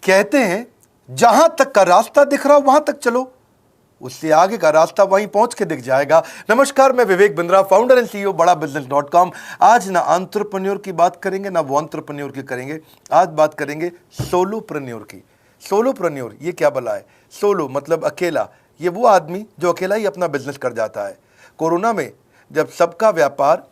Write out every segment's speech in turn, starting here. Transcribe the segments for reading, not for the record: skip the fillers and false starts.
कहते हैं जहां तक का रास्ता दिख रहा वहां तक चलो, उससे आगे का रास्ता वहीं पहुंच के दिख जाएगा। नमस्कार, मैं Vivek Bindra, founder and CEO बड़ाबिजनेस.com। आज ना एंटरप्रेन्योर की बात करेंगे ना वो एंटरप्रेन्योर की करेंगे, आज बात करेंगे सोलोप्रेन्योर की। सोलोप्रेन्योर ये क्या भला है? सोलो मतलब अकेला, ये वो आदमी जो अकेला ही अपना बिजनेस कर जाता है। कोरोना में जब सबका व्यापार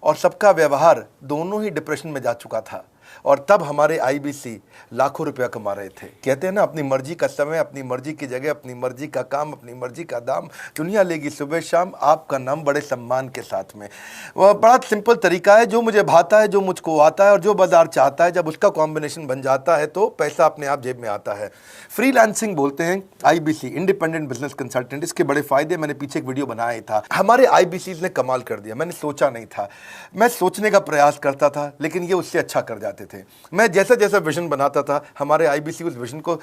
और सबका व्यवहार दोनों ही डिप्रेशन में जा चुका था, और तब हमारे आईबीसी लाखों रुपया कमा रहे थे। कहते हैं ना, अपनी मर्जी का समय, अपनी मर्जी की जगह, अपनी मर्जी का काम, अपनी मर्जी का दाम, दुनिया लेगी सुबह शाम, आपका नाम बड़े सम्मान के साथ में। वह बड़ा सिंपल तरीका है, जो मुझे भाता है, जो मुझको आता है और जो बाजार चाहता है, जब उसका कॉम्बिनेशन बन जाता है तो पैसा अपने आप जेब में आता है। फ्रीलांसिंग बोलते हैं आईबीसी, इंडिपेंडेंट बिजनेस कंसल्टेंट। इसके बड़े फायदे मैंने पीछे एक वीडियो बनाया था। हमारे आईबीसी ने कमाल कर दिया, मैंने सोचा नहीं था। मैं सोचने का प्रयास करता था लेकिन ये उससे अच्छा कर जाते थे। मैं जैसा जैसा विजन बनाता था, हमारे आईबीसी उस विजन को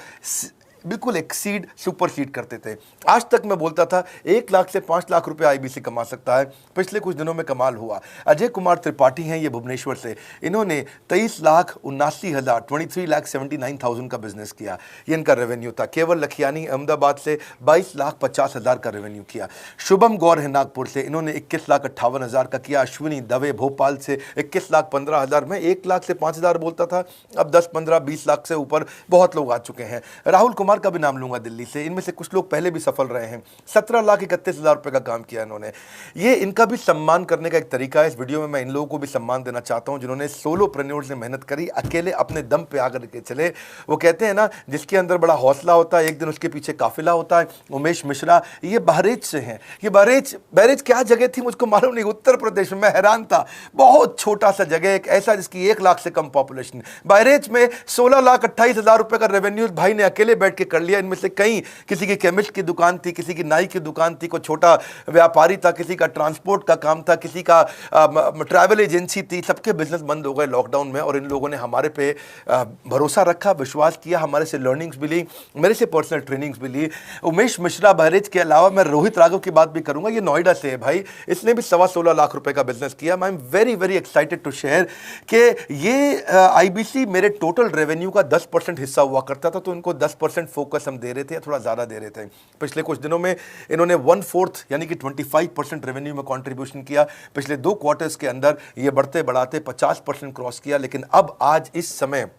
बिल्कुल एक्सीड, सुपरसीड करते थे। आज तक मैं बोलता था 1 लाख से 5 लाख रुपए आईबीसी कमा सकता है। पिछले कुछ दिनों में कमाल हुआ। अजय कुमार त्रिपाठी हैं ये भुवनेश्वर से, इन्होंने 23,79,000 23,79,000 का बिजनेस किया। ये इनका रेवेन्यू था। केवल लखियानी अहमदाबाद से 22,50,000 का रेवेन्यू किया। शुभम गौर है नागपुर से, इन्होंने 21,58,000 का किया। अश्विनी दवे भोपाल से 21,15,000 में 1 लाख से 5,000 बोलता था, अब 10, 15, 20 लाख से ऊपर बहुत लोग आ चुके हैं। राहुल कुमार का भी नाम लूंगा दिल्ली से, इनमें से कुछ लोग पहले भी सफल रहे हैं। 17,31,000 रुपए का काम किया इन्होंने। ये इनका भी सम्मान करने का एक तरीका है। इस वीडियो में मैं इन लोगों को भी सम्मान देना चाहता हूं जिन्होंने सोलोप्रेन्योर से मेहनत करी, अकेले अपने दम पे आकर के चले। वो कहते हैं ना, जिसके अंदर बड़ा हौसला होता है एक दिन उसके पीछे काफिला होता है। उमेश मिश्रा ये बहरेच से हैं। ये बहरेच क्या जगह थी मुझको मालूम नहीं, उत्तर प्रदेश में। मैं हैरान था, बहुत छोटा सा जगह, एक ऐसा जिसकी 1 लाख से कम पॉपुलेशन। बहरेच में 16,28,000 रुपए का रेवेन्यू भाई ने अकेले बैठ के कर लिया। इनमें से कई, किसी की केमिस्ट की दुकान थी, किसी की नाई की दुकान थी, कोई छोटा व्यापारी था, किसी का ट्रांसपोर्ट का काम था, किसी का ट्रैवल एजेंसी थी। सबके बिजनेस बंद हो गए लॉकडाउन में, और इन लोगों ने हमारे पे भरोसा रखा, विश्वास किया, हमारे से लर्निंग्स भी ली, मेरे से पर्सनल ट्रेनिंग्स भी ली। उमेश मिश्रा बहरेज के अलावा मैं रोहित राघव की बात भी करूंगा, ये नोएडा से है भाई, इसने भी 16.25 लाख रुपए का बिजनेस किया। I am very very excited to share कि ये आईबीसी मेरे टोटल रेवेन्यू का 10% हिस्सा हुआ करता था, तो इनको 10% फोकस हम दे रहे थे, या थोड़ा ज़्यादा दे रहे थे। पिछले कुछ दिनों में इन्होंने 1/4 यानी कि 25% रेवेन्यू में कंट्रीब्यूशन किया। पिछले 2 क्वार्टर्स के अंदर ये बढ़ते बढ़ाते 50% क्रॉस किया। लेकिन अब आज इस समय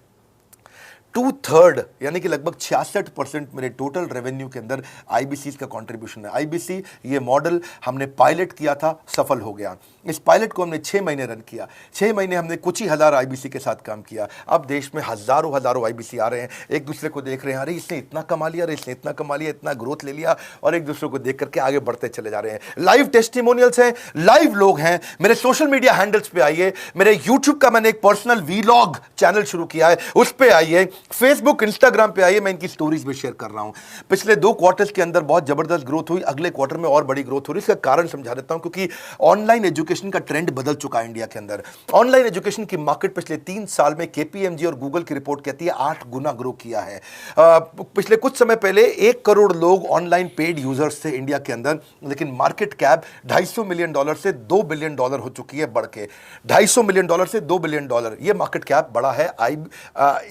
2/3 यानी कि लगभग 66% मेरे टोटल रेवेन्यू के अंदर आईबीसी का कंट्रीब्यूशन है। आईबीसी ये मॉडल हमने पायलट किया था, सफल हो गया। इस पायलट को हमने 6 महीने रन किया। 6 महीने हमने कुछ ही हज़ार आईबीसी के साथ काम किया। अब देश में हजारों आईबीसी आ रहे हैं, एक दूसरे को देख रहे हैं, अरे इसने इतना कमा लिया, अरे इसने इतना कमा लिया, इतना ग्रोथ ले लिया, और एक दूसरे को देख करके आगे बढ़ते चले जा रहे हैं। लाइव टेस्टिमोनियल्स हैं, लाइव लोग हैं। मेरे सोशल मीडिया हैंडल्स पे आइए, मेरे यूट्यूब का मैंने एक पर्सनल वीलॉग चैनल शुरू किया है, उस पर आइए, फेसबुक इंस्टाग्राम पे आइए, मैं इनकी स्टोरीज में शेयर कर रहा हूं। पिछले 2 क्वार्टर्स के अंदर बहुत जबरदस्त ग्रोथ हुई, अगले क्वार्टर में और बड़ी ग्रोथ हो रही है। इसका कारण समझा देता हूं, क्योंकि ऑनलाइन एजुकेशन का ट्रेंड बदल चुका है इंडिया के अंदर। ऑनलाइन एजुकेशन की मार्केट पिछले 3 साल में केपीएमजी और गूगल की रिपोर्ट कहती है 8 गुना ग्रो किया है। पिछले कुछ समय पहले 1 करोड़ लोग ऑनलाइन पेड यूजर्स थे इंडिया के अंदर, लेकिन मार्केट कैप $250 मिलियन से $2 बिलियन हो चुकी है बढ़ के। $250 मिलियन से $2 बिलियन, ये मार्केट कैप बड़ा है।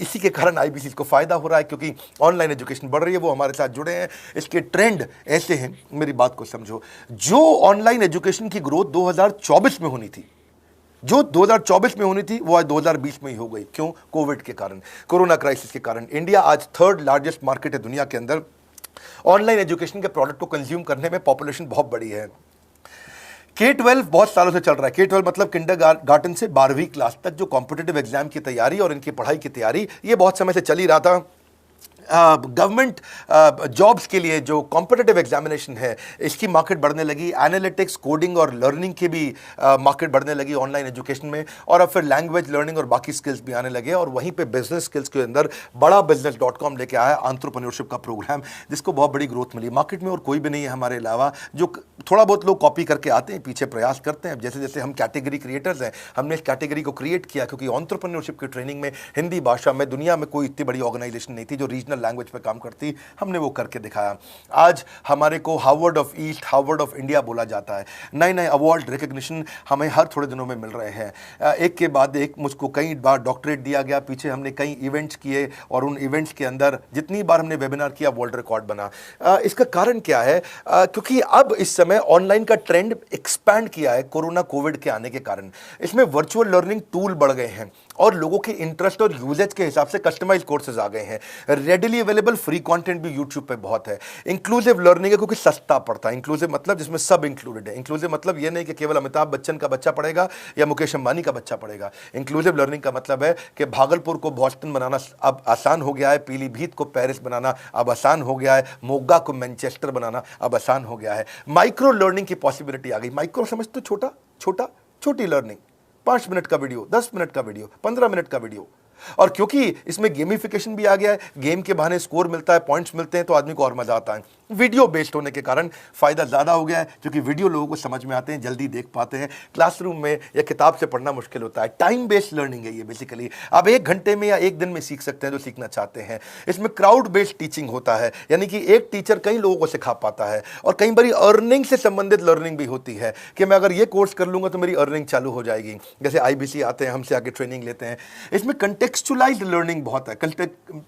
इसी के कारण आईबीसी को फायदा हो रहा है, क्योंकि ऑनलाइन एजुकेशन बढ़ रही है, वो हमारे साथ जुड़े हैं। इसके ट्रेंड ऐसे हैं, मेरी बात को समझो। जो ऑनलाइन एजुकेशन की ग्रोथ 2024 में होनी थी, जो 2024 में होनी थी, वो आज 2020 में ही हो गई। क्यों? कोविड के कारण, कोरोना क्राइसिस के कारण। इंडिया आज 3rd लार्जेस्ट मार्केट है दुनिया के अंदर। ऑनलाइन एजुकेशन के प्रोडक्ट को कंज्यूम करने में पॉपुलेशन बहुत बड़ी है। K-12 बहुत सालों से चल रहा है। K-12 मतलब किंडरगार्टन से 12वीं क्लास तक जो कॉम्पिटिटिव एग्जाम की तैयारी और इनकी पढ़ाई की तैयारी, ये बहुत समय से चल ही रहा था। गवर्नमेंट जॉब्स के लिए जो कॉम्पिटिटिव एग्जामिनेशन है, इसकी मार्केट बढ़ने लगी। एनालिटिक्स, कोडिंग और लर्निंग की भी मार्केट बढ़ने लगी ऑनलाइन एजुकेशन में। और अब फिर लैंग्वेज लर्निंग और बाकी स्किल्स भी आने लगे। और वहीं पे बिजनेस स्किल्स के अंदर बड़ाबिजनेस.com लेके आया एंटरप्रेन्योरशिप का प्रोग्राम, जिसको बहुत बड़ी ग्रोथ मिली मार्केट में। और कोई भी नहीं है हमारे अलावा, जो थोड़ा बहुत लोग कॉपी करके आते हैं, पीछे प्रयास करते हैं। जैसे जैसे हम कैटेगरी क्रिएटर्स हैं, हमने इस कैटेगरी को क्रिएट किया, क्योंकि एंटरप्रेन्योरशिप की ट्रेनिंग में हिंदी भाषा में दुनिया में कोई इतनी बड़ी ऑर्गेनाइजेशन नहीं थी जो रीजनल नेशनल लैंग्वेज पे काम करती, हमने वो करके दिखाया। आज हमारे को Harvard of east, Harvard of India बोला जाता है। नए नए अवार्ड रिकग्निशन हमें हर थोड़े दिनों में मिल रहे हैं। एक के बाद एक मुझको कई बार डॉक्टरेट दिया गया। पीछे हमने कई इवेंट्स किए और उन इवेंट्स के अंदर जितनी बार हमने वेबिनार किया वर्ल्ड रिकॉर्ड बना। इसका कारण क्या है? क्योंकि अब इस समय ऑनलाइन का ट्रेंड एक्सपैंड किया है कोरोना कोविड के आने के कारण। इसमें वर्चुअल लर्निंग टूल बढ़ गए हैं और लोगों के इंटरेस्ट और यूजेज के हिसाब से कस्टमाइज कोर्सेज आ गए हैं। रेडिली अवेलेबल फ्री कंटेंट भी यूट्यूब पे बहुत है। इंक्लूसिव लर्निंग है क्योंकि सस्ता पड़ता है। इंक्लूसिव मतलब जिसमें सब इंक्लूडेड है। इंक्लूसिव मतलब ये नहीं कि केवल अमिताभ बच्चन का बच्चा पढ़ेगा या मुकेश अंबानी का बच्चा पढ़ेगा। इंक्लूसिव लर्निंग का मतलब है कि भागलपुर को बॉस्टन बनाना अब आसान हो गया है, पीलीभीत को पेरिस बनाना अब आसान हो गया है, मोगा को मैनचेस्टर बनाना अब आसान हो गया है। माइक्रो लर्निंग की पॉसिबिलिटी आ गई। माइक्रो समझ तो छोटी लर्निंग, 5 मिनट का वीडियो, 10 मिनट का वीडियो, 15 मिनट का वीडियो। और क्योंकि इसमें गेमिफिकेशन भी आ गया है, गेम के बहाने स्कोर मिलता है, पॉइंट्स मिलते हैं, तो आदमी को और मजा आता है। वीडियो बेस्ड होने के कारण फायदा ज्यादा हो गया है क्योंकि वीडियो लोगों को समझ में आते हैं, जल्दी देख पाते हैं। क्लासरूम में या किताब से पढ़ना मुश्किल होता है। टाइम बेस्ड लर्निंग है ये बेसिकली। आप 1 घंटे में या 1 दिन में सीख सकते हैं जो सीखना चाहते हैं। इसमें क्राउड बेस्ड टीचिंग होता है, यानी कि एक टीचर कई लोगों को सिखा पाता है। और कई बार अर्निंग से संबंधित लर्निंग भी होती है कि मैं अगर ये कोर्स कर लूंगा तो मेरी अर्निंग चालू हो जाएगी। जैसे IBC आते हैं, हमसे आगे ट्रेनिंग लेते हैं। इसमें कंटेक्चुअलाइज्ड लर्निंग बहुत है।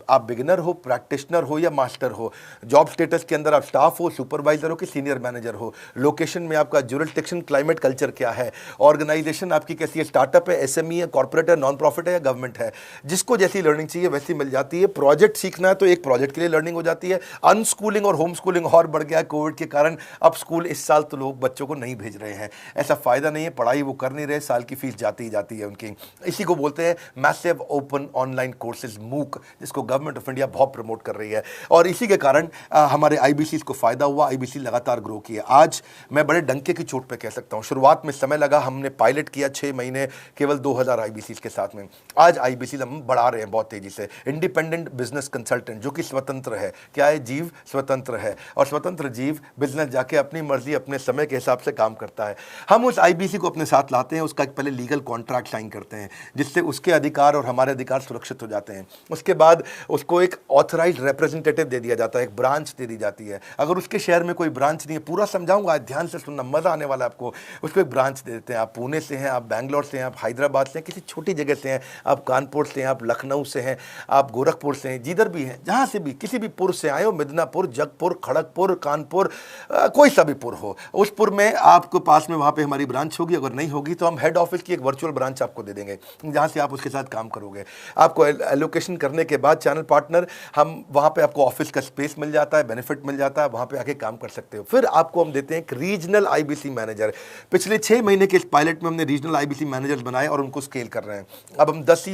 आप बिगिनर हो, प्रैक्टिशनर हो या मास्टर हो, जॉब स्टेटस के अंदर आप स्टाफ हो, सुपरवाइजर हो कि सीनियर मैनेजर हो, लोकेशन में आपका जुरिसडिक्शन, क्लाइमेट, कल्चर क्या है, ऑर्गेनाइजेशन आपकी कैसी है, स्टार्टअप है, SME है, कॉर्पोरेट है, नॉन प्रॉफिट है या गवर्नमेंट है, जिसको जैसी लर्निंग चाहिए वैसी मिल जाती है। प्रोजेक्ट सीखना है तो एक प्रोजेक्ट के लिए लर्निंग हो जाती है। अनस्कूलिंग और होम स्कूलिंग और बढ़ गया है कोविड के कारण। अब स्कूल इस साल तो लोग बच्चों को नहीं भेज रहे हैं, ऐसा फायदा नहीं है, पढ़ाई वो कर नहीं रहे, साल की फीस जाती ही जाती है उनकी। इसी को बोलते हैं मैसिव ओपन ऑनलाइन कोर्सेज, मूक, जिसको गवर्नमेंट ऑफ इंडिया बहुत प्रमोट कर रही है। और इसी के कारण हमारे IBC को फायदा हुआ। IBC लगातार ग्रो किया। आज मैं बड़े डंके की चोट पे कह सकता हूं, शुरुआत में समय लगा, हमने पायलट किया 6 महीने केवल 2000 IBC के साथ में। आज IBC हम बढ़ा रहे हैं बहुत तेजी से। इंडिपेंडेंट बिजनेस कंसल्टेंट जो कि स्वतंत्र है। क्या है? जीव स्वतंत्र है और स्वतंत्र जीव बिजनेस जाके अपनी मर्जी अपने समय के हिसाब से काम करता है। हम उस IBC को अपने साथ लाते हैं, उसका एक पहले लीगल कॉन्ट्रैक्ट साइन करते हैं जिससे उसके अधिकार और हमारे अधिकार सुरक्षित हो जाते हैं। उसके बाद उसको एक ऑथराइज्ड रिप्रेजेंटेटिव दे दिया जाता है, एक ब्रांच दे दी जाती है। अगर उसके शहर में कोई ब्रांच नहीं है, पूरा समझाऊंगा, ध्यान से सुनना, मजा आने वाला है आपको। उसको एक ब्रांच दे देते हैं। आप पुणे से हैं, आप बैंगलोर से हैं, आप हैदराबाद से हैं, किसी छोटी जगह से हैं, आप कानपुर से हैं, आप लखनऊ से हैं, आप गोरखपुर से हैं, जिधर भी हैं, जहां से भी किसी भी पुर से आए हो, मिदनापुर, जगपुर, खड़गपुर, कानपुर, कोई सा भी पुर हो, उस पुर में आपको पास में वहां पे हमारी ब्रांच होगी। अगर नहीं होगी तो हम हेड ऑफिस की एक वर्चुअल ब्रांच आपको दे देंगे जहां से आप उसके साथ काम करोगे। आपको एलोकेशन करने के बाद चैनल पार्टनर, हम वहां पे आपको ऑफिस का स्पेस मिल जाता है, बेनिफिट मिल जाता है, वहां पे आके काम कर सकते हो। फिर आपको हम देते हैं एक रीजनल IBC मैनेजर। पिछले 6 महीने के इस पायलट में हमने रीजनल IBC मैनेजर्स बनाए और उनको स्केल कर रहे हैं। अब हम 10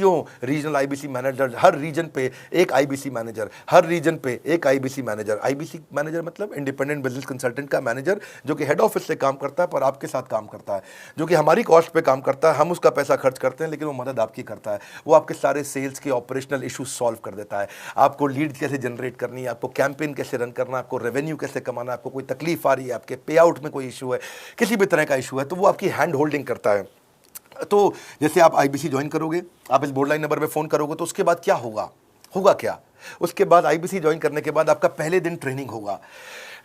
रीजनल IBC मैनेजर, हर रीजन पे एक IBC मैनेजर, हर रीजन पे एक IBC मैनेजर। IBC मैनेजर मतलब इंडिपेंडेंट बिजनेस कंसल्टेंट का मैनेजर, जो कि हेड ऑफिस से काम करता है पर आपके साथ काम करता है, जो कि हमारी कॉस्ट पे काम करता है। हम उसका पैसा खर्च करते हैं लेकिन वो मदद आपकी करता है। वो आपके सारे सेल्स के ऑपरेशनल इशूज सॉल्व कर देता है। आपको लीड कैसे जनरेट करनी है, आपको कैंपेन कैसे रन करना है, आपको रेवेन्यू कैसे कमाना है, आपको कोई तकलीफ आ रही है, आपके पे आउट में कोई इशू है, किसी भी तरह का इशू है, तो वो आपकी हैंड होल्डिंग करता है। तो जैसे आप IBC ज्वाइन करोगे, आप इस बोर्ड लाइन नंबर पे फोन करोगे, तो उसके बाद क्या होगा क्या? उसके बाद IBC ज्वाइन करने के बाद आपका पहले दिन ट्रेनिंग होगा।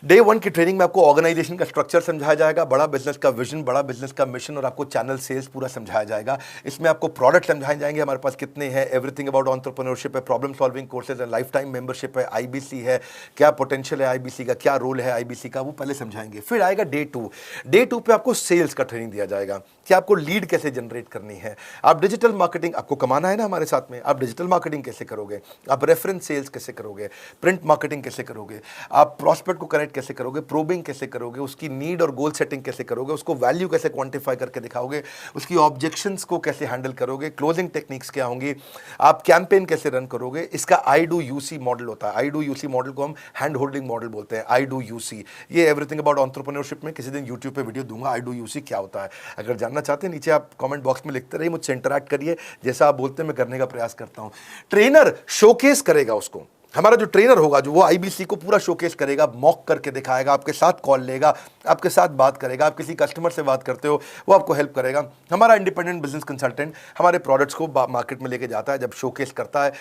डे 1 की ट्रेनिंग में आपको ऑर्गेनाइजेशन का स्ट्रक्चर समझाया जाएगा, बड़ा बिजनेस का विजन, बड़ा बिजनेस का मिशन और आपको चैनल सेल्स पूरा समझाया जाएगा। इसमें आपको प्रोडक्ट समझाए जाएंगे, हमारे पास कितने हैं, एवरीथिंग अबाउट एंटरप्रेन्योरशिप है, प्रॉब्लम सॉल्विंग कोर्सेज है, लाइफ टाइम मेंबरशिप है, IBC है, क्या पोटेंशियल है IBC का, क्या रोल है IBC का, वो पहले समझाएंगे। फिर आएगा डे 2। डे 2 पे आपको सेल्स का ट्रेनिंग दिया जाएगा कि आपको लीड कैसे जनरेट करनी है, आप डिजिटल मार्केटिंग, आपको कमाना है ना हमारे साथ में, आप डिजिटल मार्केटिंग कैसे करोगे, आप रेफरेंस सेल्स कैसे करोगे, प्रिंट मार्केटिंग कैसे करोगे, आप प्रॉस्पेक्ट को कनेक्ट कैसे करोगे, प्रोबिंग कैसे करोगे, उसकी नीड और गोल सेटिंग कैसे करोगे, उसको वैल्यू कैसे क्वांटिफाई करके दिखाओगे, उसकी ऑब्जेक्शंस को कैसे हैंडल करोगे, क्लोजिंग टेक्निक्स क्या होंगी, आप कैंपेन कैसे रन करोगे। इसका I-Do-You-See मॉडल होता है। I-Do-You-See मॉडल को हम हैंड होल्डिंग मॉडल बोलते हैं। I-Do-You-See, ये एवरीथिंग अबाउट एंटरप्रेन्योरशिप में किसी दिन यूट्यूब पे वीडियो दूंगा, I-Do-You-See क्या होता है। अगर जानना चाहते हैं नीचे आप कमेंट बॉक्स में लिखते रहिए, मुझसे इंटरैक्ट करिए, जैसा आप बोलते हैं मैं करने का प्रयास करता हूं। ट्रेनर शोकेस करेगा उसको, हमारा जो ट्रेनर होगा, जो वो आईबीसी को पूरा शोकेस करेगा, मॉक करके दिखाएगा, आपके साथ कॉल लेगा, आपके साथ बात करेगा, आप किसी कस्टमर से बात करते हो वो आपको हेल्प करेगा। हमारा इंडिपेंडेंट बिजनेस कंसल्टेंट हमारे प्रोडक्ट्स को मार्केट में लेके जाता है, जब शोकेस करता है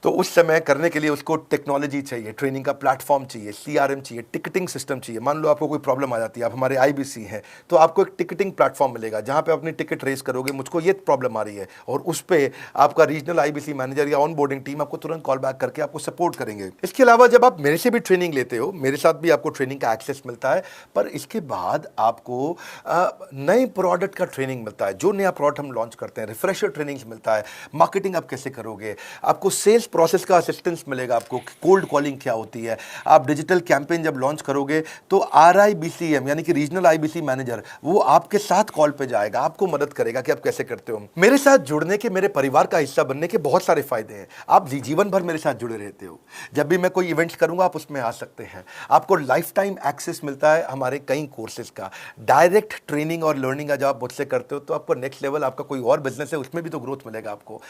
तो उस समय करने के लिए उसको टेक्नोलॉजी चाहिए, ट्रेनिंग का प्लेटफॉर्म चाहिए, सीआरएम चाहिए, टिकटिंग सिस्टम चाहिए। मान लो आपको कोई प्रॉब्लम आ जाती है, आप हमारे आईबीसी हैं, तो आपको एक टिकटिंग प्लेटफॉर्म मिलेगा जहां पे अपनी टिकट रेस करोगे, मुझको ये प्रॉब्लम आ रही है, और उस पर आपका रीजनल आईबीसी मैनेजर या ऑन बोर्डिंग टीम आपको तुरंत कॉल बैक करके आपको सपोर्ट करेंगे। इसके अलावा जब आप मेरे से भी ट्रेनिंग लेते हो, मेरे साथ भी आपको ट्रेनिंग का एक्सेस मिलता है, पर इसके बाद आपको नए प्रोडक्ट का ट्रेनिंग मिलता है। जो नया प्रोडक्ट हम लॉन्च करते हैं, रिफ्रेशर ट्रेनिंग्स मिलता है, मार्केटिंग आप कैसे करोगे, आपको सेल्स प्रोसेस का असिस्टेंस मिलेगा, आपको कोल्ड कॉलिंग क्या होती है, आप डिजिटल कैंपेन जब लॉन्च करोगे तो RIBCM यानी कि रीजनल आईबीसी मैनेजर वो आपके साथ कॉल पे जाएगा, आपको मदद करेगा कि आप कैसे करते हो। मेरे साथ जुड़ने के, मेरे परिवार का हिस्सा बनने के बहुत सारे फायदे हैं। आप जीवन भर मेरे साथ जुड़े रहते हो, जब भी मैं कोई इवेंट्स करूंगा आप उसमें आ सकते हैं। आपको लाइफ टाइम एक्सेस मिलता है हमारे कई कोर्सेज का, डायरेक्ट ट्रेनिंग और लर्निंग जब आप मुझसे करते हो तो आपको नेक्स्ट लेवल, आपका कोई और बिजनेस है उसमें भी तो ग्रोथ मिलेगा आपको।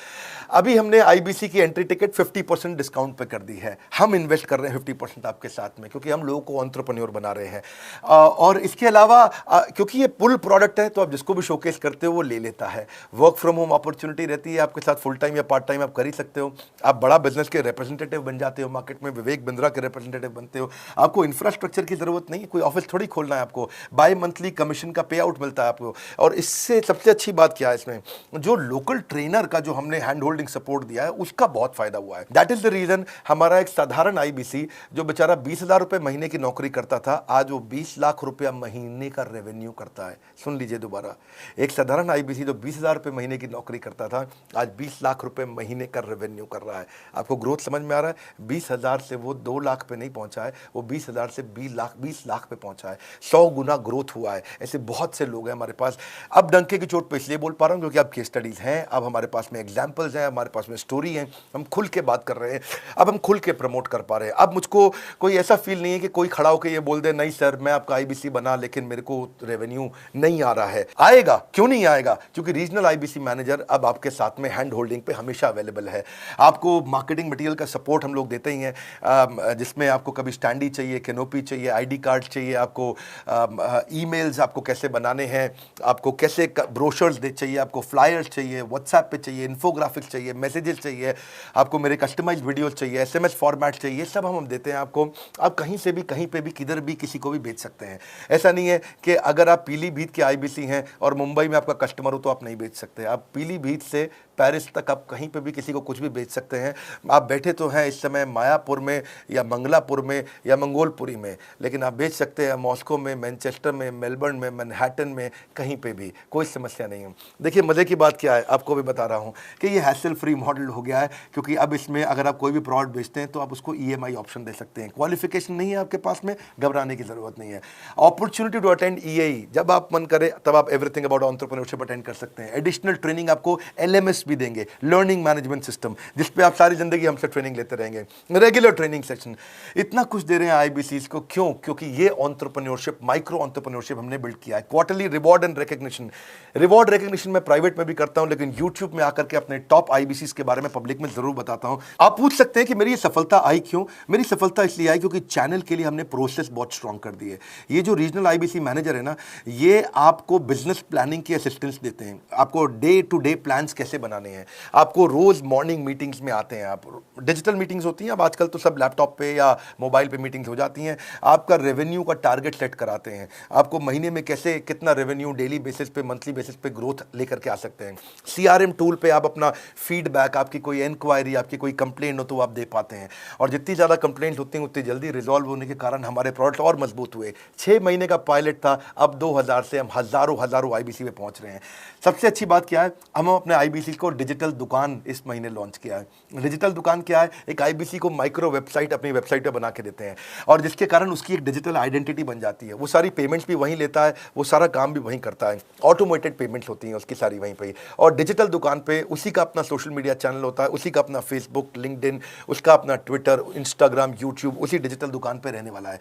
अभी हमने आईबीसी की एंट्री टिकट 50% डिस्काउंट पे कर दी है। हम इन्वेस्ट कर रहे हैं 50% आपके साथ में, क्योंकि हम लोगों को एंटरप्रेन्योर बना रहे हैं। और इसके अलावा क्योंकि ये पुल प्रोडक्ट है तो आप जिसको भी शोकेस करते हो वो ले लेता है। वर्क फ्रॉम होम अपॉर्चुनिटी रहती है आपके साथ, फुल टाइम या पार्ट टाइम आप कर ही सकते हो। आप बड़ा बिजनेस के रिप्रेजेंटेटिव बन जाते हो, मार्केट में विवेक बिंद्रा के रिप्रेजेंटेटिव बनते हो। आपको इंफ्रास्ट्रक्चर की जरूरत नहीं, कोई ऑफिस थोड़ी खोलना है आपको, बाय मंथली कमीशन का पे आउट मिलता है आपको। और इससे सबसे अच्छी बात क्या है, इसमें जो लोकल ट्रेनर का जो हमने हैंड होल्डिंग सपोर्ट दिया है उसका बहुत फायदा हुआ है। दैट इज द रीजन हमारा एक साधारण आईबीसी जो बेचारा 20,000 रुपए महीने की नौकरी करता था, आज वो 20 लाख रुपया महीने का रेवेन्यू करता है। सुन लीजिए दोबारा, एक साधारण आईबीसी जो 20,000 रुपए महीने की नौकरी करता था, आज 20 लाख रुपए महीने का रेवेन्यू कर रहा है। आपको ग्रोथ समझ में आ रहा है? 20,000 से वो 2 लाख पे नहीं पहुंचा है, वो 20,000 से 20 लाख पे पहुंचा है। 100 गुना ग्रोथ हुआ है। ऐसे बहुत से लोग हैं हमारे पास। अब डंके की चोट पे इसलिए बोल पा रहा हूं क्योंकि अब केस स्टडीज हैं, अब हमारे पास में एग्जांपल्स हैं, हमारे पास में स्टोरी है, हम खुल के बात कर रहे हैं, अब हम खुल के प्रमोट कर पा रहे हैं। अब मुझको कोई ऐसा फील नहीं है कि कोई खड़ा होकर ये बोल दे नहीं सर मैं आपका आईबीसी बना लेकिन मेरे को रेवेन्यू नहीं आ रहा है। आएगा, क्यों नहीं आएगा? क्योंकि रीजनल आईबीसी मैनेजर अब आपके साथ में हैंड होल्डिंग पे हमेशा अवेलेबल है। आपको मार्केटिंग मटेरियल का सपोर्ट हम लोग देते ही हैं, जिसमें आपको कभी स्टैंडी चाहिए, कैनोपी चाहिए, आईडी कार्ड चाहिए, आपको ईमेल्स आपको कैसे बनाने हैं, आपको कैसे ब्रोशर्स चाहिए, आपको फ्लायर्स चाहिए, व्हाट्सएप पे चाहिए, इन्फोग्राफिक्स चाहिए, मैसेजेस चाहिए, आपको मेरे कस्टमाइज्ड वीडियोस चाहिए, एसएमएस फॉर्मेट चाहिए, सब हम देते हैं आपको। आप कहीं से भी, कहीं पे भी, किधर भी किसी को भी भेज सकते हैं। ऐसा नहीं है कि अगर आप पीलीभीत के आईबीसी हैं और मुंबई में आपका कस्टमर हो तो आप नहीं भेज सकते। आप पीलीभीत से पेरिस तक आप कहीं पे भी किसी को कुछ भी भेज सकते हैं। आप बैठे तो हैं इस समय मायापुर में या मंगलापुर में या मंगोलपुरी में, लेकिन आप भेज सकते हैं मॉस्को में, मैनचेस्टर में, मेलबर्न में, मैनहट्टन में, कहीं पे भी, कोई समस्या नहीं है। देखिए मजे की बात क्या है, आपको भी बता रहा हूँ कि ये हैसल फ्री मॉडल हो गया है, क्योंकि अब इसमें अगर आप कोई भी प्रोडक्ट बेचते हैं तो आप उसको EMI ऑप्शन दे सकते हैं। क्वालिफिकेशन नहीं है आपके पास में, घबराने की जरूरत नहीं है। अपॉर्चुनिटी टू अटेंड EAE, जब आप मन करे तब आप एवरीथिंग अबाउट एंटरप्रेन्योरशिप अटेंड कर सकते हैं। एडिशनल ट्रेनिंग आपको LMS भी देंगे, लर्निंग मैनेजमेंट सिस्टम, जिसपे आप सारी जिंदगी हमसे ट्रेनिंग लेते रहेंगे। रेगुलर ट्रेनिंग सेक्शन, इतना कुछ दे रहे हैं आईबीसीज को। क्यों? क्योंकि ये एंटरप्रेन्योरशिप, माइक्रो एंटरप्रेन्योरशिप हमने बिल्ड किया है। Quarterly reward and recognition, reward recognition मैं प्राइवेट में भी करता हूं, लेकिन यूट्यूब में आकर के अपने टॉप आईबीसीज के बारे में पब्लिक में जरूर बताता हूं। आप पूछ सकते हैं कि मेरी ये सफलता आई क्यों? मेरी सफलता इसलिए आई क्योंकि चैनल के लिए हमने प्रोसेस बहुत स्ट्रांग कर दी है। ये जो रीजनल आईबीसी मैनेजर है ना, ये आपको बिजनेस प्लानिंग की असिस्टेंस देते हैं, आपको डे टू डे प्लान्स कैसे बनाने हैं, आपको रोज मॉर्निंग मीटिंग्स में आते हैं। आप डिजिटल मीटिंग्स होती हैं, अब आजकल तो सब लैपटॉप पे या मोबाइल पे मीटिंग्स हो जाती हैं। आपका रेवेन्यू का टारगेट सेट कराते हैं, आपको महीने में कैसे कितना रेवेन्यू डेली बेसिस पे, मंथली बेसिस पे ग्रोथ लेकर के आ सकते हैं। CRM टूल पे आप अपना फीडबैक, आपकी कोई इंक्वायरी, आपकी कोई कंप्लेंट हो तो आप दे पाते हैं। और जितनी ज़्यादा कंप्लेंट होती हैं उतनी जल्दी रिजॉल्व होने के कारण हमारे प्रोडक्ट और मजबूत हुए। 6 महीने का पायलट था, अब 2000 से हम हजारों आईबीसी पे पहुंच रहे हैं। सबसे अच्छी बात क्या है, हम अपने आईबीसी को डिजिटल दुकान इस महीने लॉन्च किया है। डिजिटल दुकान क्या है? एक आईबीसी को माइक्रो वेबसाइट अपनी वेबसाइट पे बना के देते हैं, और जिसके कारण उसकी एक डिजिटल आइडेंटिटी बन जाती है। वो सारी पेमेंट्स भी वहीं लेता है, वो सारा काम भी वहीं करता है, ऑटोमेटेड पेमेंट्स होती हैं उसकी सारी वहीं पे। और डिजिटल दुकान पे उसी का अपना सोशल मीडिया चैनल होता है, उसी का अपना फेसबुक, लिंक्डइन, उसका अपना ट्विटर, इंस्टाग्राम, यूट्यूब उसी डिजिटल दुकान पे रहने वाला है।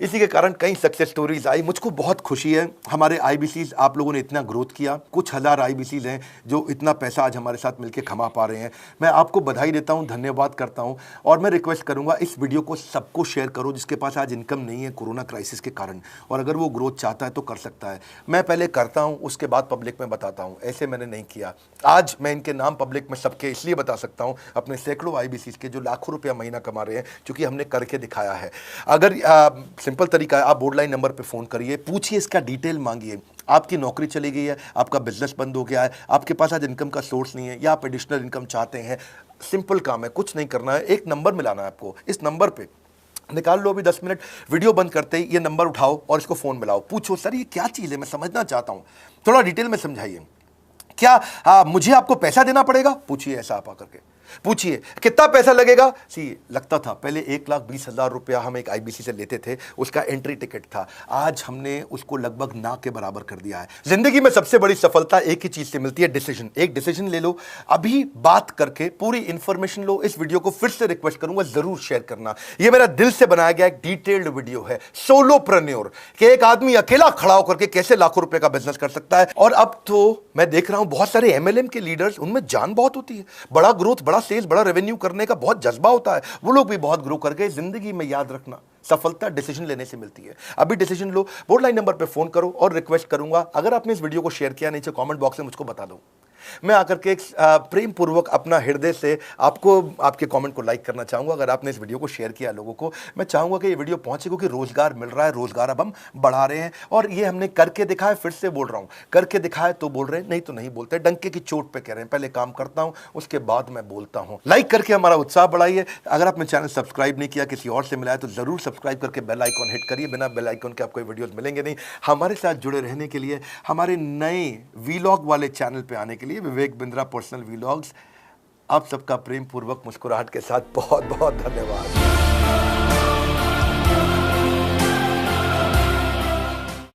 इसी के कारण कई सक्सेस स्टोरीज आई। मुझको बहुत खुशी है, हमारे आईबीसीज आप लोगों ने इतना ग्रोथ किया। कुछ हजार आईबीसीज हैं जो इतना पैसा आज हमारे साथ मिलकर कमा पा रहे हैं। मैं आपको बधाई देता हूं, धन्यवाद करता हूं और मैं रिक्वेस्ट करूंगा इस वीडियो को सबको शेयर करो जिसके पास आज इनकम नहीं है कोरोना क्राइसिस के कारण, और अगर वो ग्रोथ चाहता है तो कर सकता है। मैं पहले करता हूं, उसके बाद पब्लिक में बताता हूं, ऐसे मैंने नहीं किया। आज मैं इनके नाम पब्लिक में सबके इसलिए बता सकता हूं, अपने सैकड़ों IBCs के जो लाखों रुपया महीना कमा रहे हैं, क्योंकि हमने करके दिखाया है। अगर सिंपल तरीका है, आप बोर्ड लाइन नंबर पे फ़ोन करिए, पूछिए, इसका डिटेल मांगिए। आपकी नौकरी चली गई है, आपका बिजनेस बंद हो गया है, आपके पास आज इनकम का सोर्स नहीं है, या आप एडिशनल इनकम चाहते हैं, सिंपल काम है, कुछ नहीं करना है, एक नंबर मिलाना है आपको। इस नंबर पे निकाल लो अभी 10 मिनट, वीडियो बंद करते ही ये नंबर उठाओ और इसको फ़ोन मिलाओ। पूछो, सर ये क्या चीज़ है, मैं समझना चाहता हूँ, थोड़ा डिटेल में समझाइए। क्या मुझे आपको पैसा देना पड़ेगा? पूछिए, ऐसा आप आकर के पूछिए, कितना पैसा लगेगा? सी लगता था पहले 1,20,000 रुपया हम एक IBC से लेते थे, उसका एंट्री टिकट था। आज हमने उसको लगभग ना के बराबर कर दिया है। जिंदगी में सबसे बड़ी सफलता एक ही चीज से मिलती है, डिसीजन। एक डिसीजन ले लो, अभी बात करके पूरी इंफॉर्मेशन लो। इस वीडियो को फिर से रिक्वेस्ट करूंगा, जरूर शेयर करना। यह मेरा दिल से बनाया गया एक डिटेल्ड वीडियो है, सोलोप्रेन्योर, कि एक आदमी अकेला खड़ा होकर के कैसे लाखों रुपए का बिजनेस कर सकता है। और अब तो मैं देख रहा हूं बहुत सारे MLM के लीडर्स, उनमें जान बहुत होती है, बड़ा ग्रोथ, बड़ा सेल्स, बड़ा रेवेन्यू करने का बहुत जज्बा होता है, वो लोग भी बहुत ग्रो कर गए। जिंदगी में याद रखना, सफलता डिसीजन लेने से मिलती है। अभी डिसीजन लो, बोर्ड लाइन नंबर पे फोन करो और रिक्वेस्ट करूंगा, अगर आपने इस वीडियो को शेयर किया, नीचे कमेंट बॉक्स में मुझको बता दो। मैं आकर के प्रेम पूर्वक अपना हृदय से आपको, आपके कमेंट को लाइक करना चाहूंगा। अगर आपने इस वीडियो को शेयर किया लोगों को, मैं चाहूंगा कि ये वीडियो पहुंचे, क्योंकि रोजगार मिल रहा है, रोजगार अब हम बढ़ा रहे हैं, और ये हमने करके दिखाया। फिर से बोल रहा हूं, करके दिखाया तो बोल रहे हैं, नहीं तो नहीं बोलते, डंके की चोट पे कह रहे हैं। पहले काम करता हूं, उसके बाद मैं बोलता हूं। लाइक करके हमारा उत्साह बढ़ाइए। अगर आपने चैनल सब्सक्राइब नहीं किया, किसी और से मिला है, तो जरूर सब्सक्राइब करके बेल आइकॉन हिट करिए। बिना बेल आइकॉन के आपको वीडियोस मिलेंगे नहीं। हमारे साथ जुड़े रहने के लिए, हमारे नए वीलॉग वाले चैनल पे आने के लिए, विवेक बिंद्रा पर्सनल व्लॉग्स, आप सबका प्रेम पूर्वक मुस्कुराहट के साथ बहुत बहुत धन्यवाद।